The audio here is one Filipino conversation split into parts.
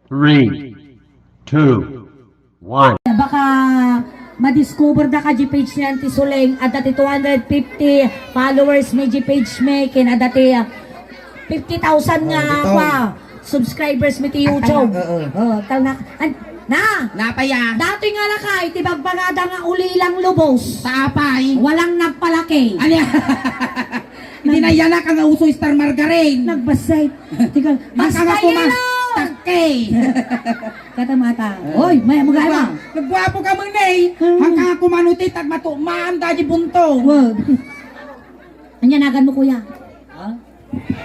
3, 2, 1. Baka madiscover na ka di page ni Auntie Suleng at dati 250 followers may di page may kin at dati 50,000 nga pa subscribers may ti YouTube. Tal na Napaya. dati nga na kay tibagbagada nga ulilang lubos. Tapay. Walang nagpalaki. Ano Hindi na yan ka nga uso Star Margarine. Nagbasay. Tika, Basta nga Takay. Kata mata. Oy, may magana. Nagwapo ka mong nay. Hanggang ako manutit at matumaan dahil bunto. Wag. Anyanagan mo kuya. Ha?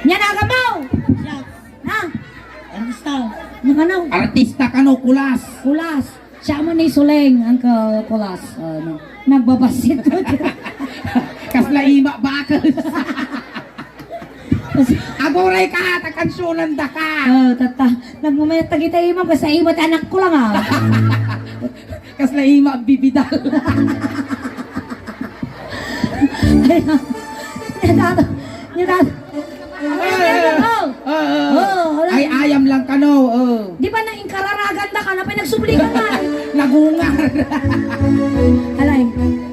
Anyanagan mo. Ha? Artista. Nakanaw. Artista ka no, kulas. Kulas. Siya mo ni Suleng ang kulas. Nagbabasit. Kasla ima bakal. Agoray ka, takansunan da ka. Tata. Nagmumayat tagita imam kasi imat anak ko lang ah. Kasla ima bibidal. Ay ayam lang ka no. Di ba nang inkararagan na ka na pinagsubli ka nga? Nagungar. Alay,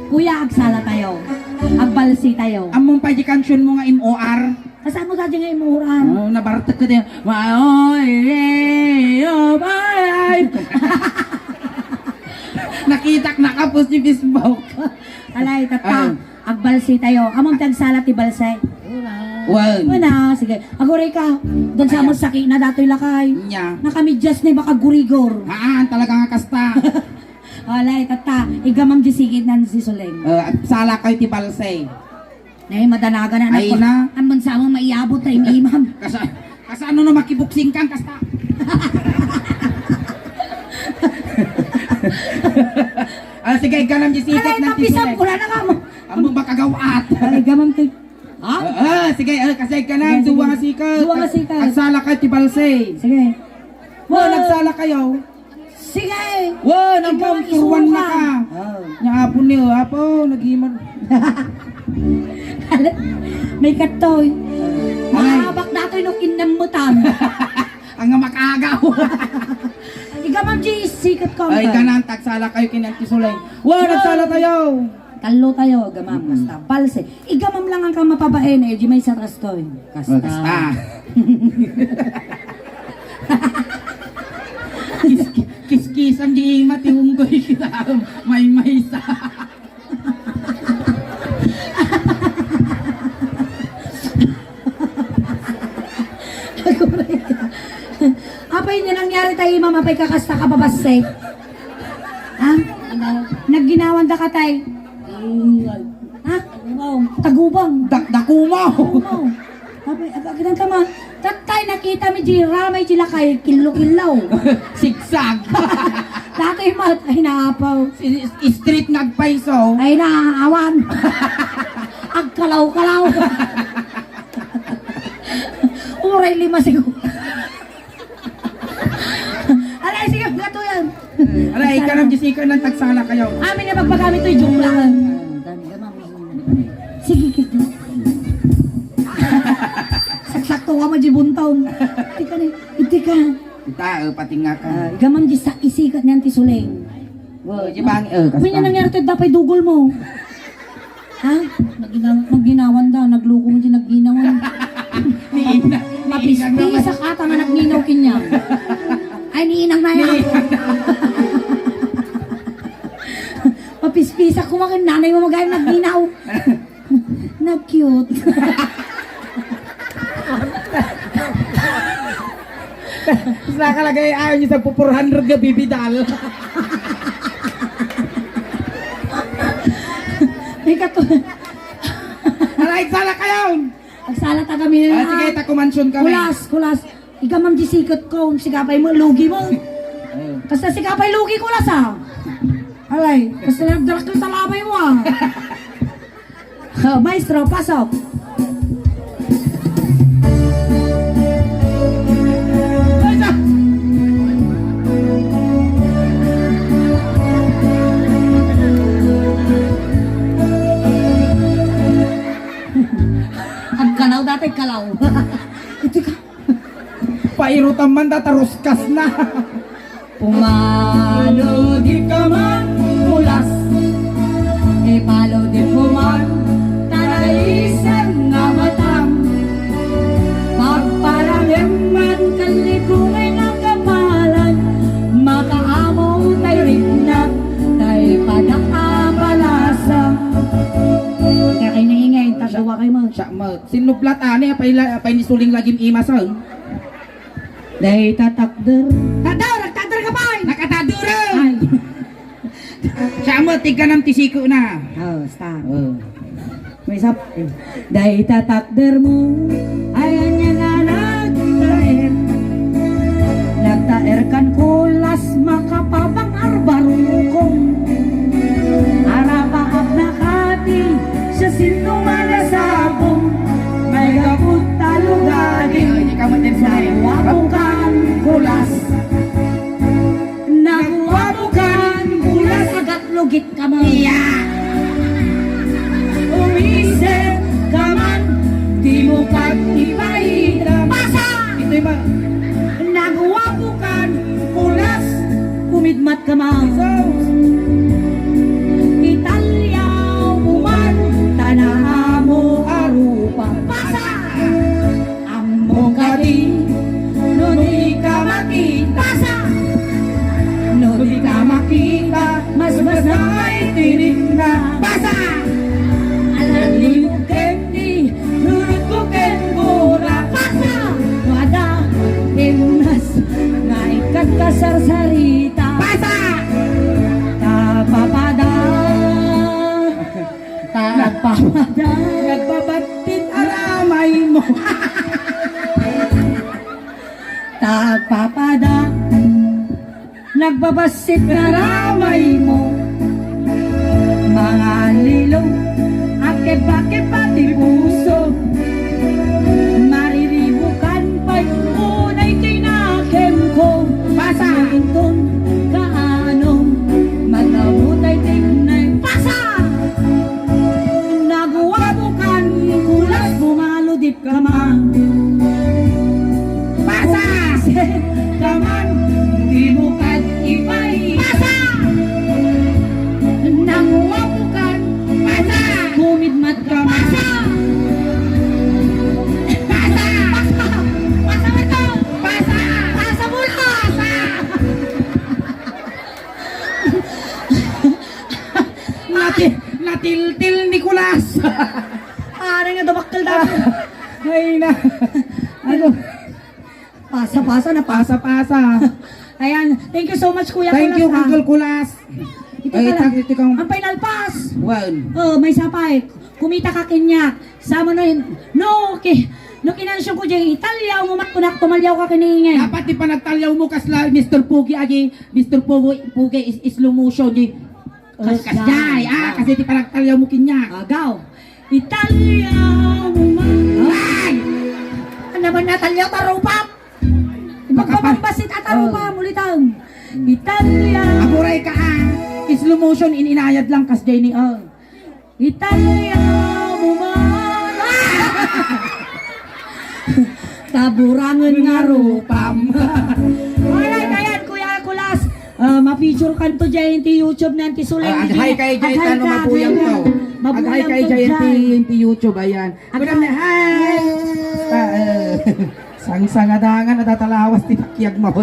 kuya agsala tayo. Agbalsi tayo. Among pa di kansyon mo nga MOR. Kasama ka dyan nga imuran. Nabartek ka din. Nakitak nakapos si Facebook. Alay, tata. Agbalsi tayo. Among tagsala ti balsay. Wala, sige. Agoray ka. Doon sa among sakit na dato'y lakay. Nya. Nakamidyas na baka gurigor. Talaga nga kasta. Alay, tata. Igamam di sigit na si Suleng. Sala kayo ti balsay. Nay, madanaga na. Ay na. Amon sa among maiabot na imam. Kasi ano na makibuksing kang kasta. Sige, ganam di sikat Alay, ng mapisap tisulay. ko na nga mo. Among makagawat. Alay, gamam ti. Ha? Sige, kasi ganam. Sige, Duwa sige. nga sikat. Duwa nga sikat. Agsala kayo ti balsay. Sige. Nagsala kayo. Sige. Nagkang turuan na ka. Nya hapon niyo, hapon. Nag-iman. May katoy. Mahabak dato'y nung inamutan. Ang makagaw. Igamam di sikat ko. Ay, ganang tagsala kayo kinantisulay. Nagsala tayo. Talo tayo, gamam. Kasta. Palse. Igamam lang ang kamapabain eh. Di may sa trastoy. Kasta. Kiskisan di matihunggoy kita. May sa. Apay niya nangyari tayo, mama, apay kakasta ka babasay. Ha? Nagginawan da ka tay. Ha? Tagubang. Dakumaw. Tagubang. Apay, aginan ka man. Tatay, nakita mi di ramay di lakay, kilo-kilaw. Sigsag. Tatay mat, ay naapaw. Street nagpaiso. Ay naawan. Agkalaw-kalaw. Uray lima siguro. Alay, sige, gato yan. Aray, ikaw ng Jessica ng tagsala kayo. Amin na pagpagamit ito'y joke lang. Sige, kita. Saksak-sakto ka majibuntaw. Iti ka. Kita, pati nga ka. Gamam di sa isikat niyan ti Suleng. Jibang, May na nangyari ito'y dapay dugol mo. Ha? Nagginawan da, nagluko mo di nagginawan. Mapispisa ka, tanga nagninaw kinyang. Ay, niinang na yan. Mapispisa ko mga nanay mo magayang nagninaw. Nag-cute. Tapos nakalagay ayaw niyo sa 400 ga bibidal. May kato. Aray, sala kayo! Agsala ta kami na. Sige, takumansyon kami. Kulas. Ikamam di sikot ko. Sigapay mo, lugi mo. Basta sigapay lugi kulas ah. Alay, basta nagdarak ko sa labay mo ah. Maestro, pasok. Ang kalaw dati, kalaw. Ito ka. Pairutan man tataruskas na. Pumalo di ka man mulas, ipalo di mo man tanaisan nga matang. Pagparangin man kalikunay ng kapalan, makaamo tayo rignat, tayo padakabalasa. Kaya kayo naingay, tagawa kayo mo. Siya mo. Sinublat ani apay ni suling lagim imasan. Day tatakder. Nagtakder ka pa! Nakatadura. Ay. Siya mo tigka ng tisiko na. Oh, stop. Oh. May sap. Day tatakder mo, ayan niya nga nagtaer. Nagtaer kan kulas makapabang arbarukong. Arapaap na kati, sa sinumanasabong. May gabot talugadi, Hindi ka man din sa nawabukan kulas. Nawabukan kulas, agat lugit ka mo. Umisip ka man, di mo pag-ipahira. Pasa! Ito yung ba? Nagwabukan kulas, kumidmat ka man. Italyaw buman, tanaha mo arupa. Pasa! Amo ka di, no di ka makita. Pasa! No di ka makita, mas ay tinig na. Pasa! Alam kendi, nurut ko ken mura. Pasa! Wada, timnas, nga ikat kasarsarita. Pasa! Tapapada, tapapada, Nagbabatit aramay mo. tapapada, nagbabasit na ramay mo. Mga lilong, akip-akip pati puso. Mariribukan pa'y unay tinakim ko. Pasa! Itong kaanong magkabutay tignay. Pasa! Nagwabukan kulas bumaludip ka man. Pasa! Ka man, di mo kat ipay. Pasa! Nagwabukan. Pasa! Kumidmat ka man. Pasa! Pasa! Pasa! Pasa mo ito! Pasa! Pasa mo na! Pasa! Natiltil Nicolas. Parang nga dabakal dati. Ay na. Ano? Pasa-pasa na pasa. Pasa-pasa. Ayan, thank you so much Kuya Thank Kulas, you, ha. Uncle Kulas. Ito Ay, ka lang. ito kang... Ang final pass. Well, Oh, may sapay. Kumita ka kinyak. Sama na yun. No kinansyon ko dyan. Italyaw mo matkunak. Tumalyaw ka kiningin. dapat di pa nagtalyaw mo kasla Mr. Pugi agi. Mr. Pugi is slow motion di. Kasjay. Kasi di pa nagtalyaw mo kinyak. Agaw. Italyaw mo Ay! Ano naman natalyaw tarupap? Magpapambasit at tarupap. Mulitang. Italyaw. Aburay ka slow motion inayad lang kasjay ni Italyaw mo man. Taburangan nga rupam. Alright, ayan, Kuya Kulas. Ma-feature ka to dyan ti YouTube na ti Suleng. Aghay kay Jay tano mabuyang to. Aghay kay Jay ti YouTube ayan. Kulang na hi. Sang-sangadangan natatalawas ti takyag mo.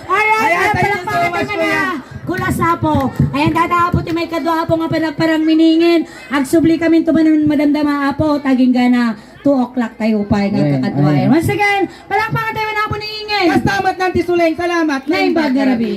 Alright, Ayan, thank you so palakpakan much, ka Kuya. na. Kulas hapo. Ayan, dadapo ti may kadwa po nga parang miningin. Agsubli kami tumanon madamdama apo. Taging gana 2 o'clock tayo pa nga Ayan, kakadwayan. ayan. Once again, palakpakan tayo na po ni Ingay. Kastamat ng Tisuleng. Salamat. Naimbag garabi.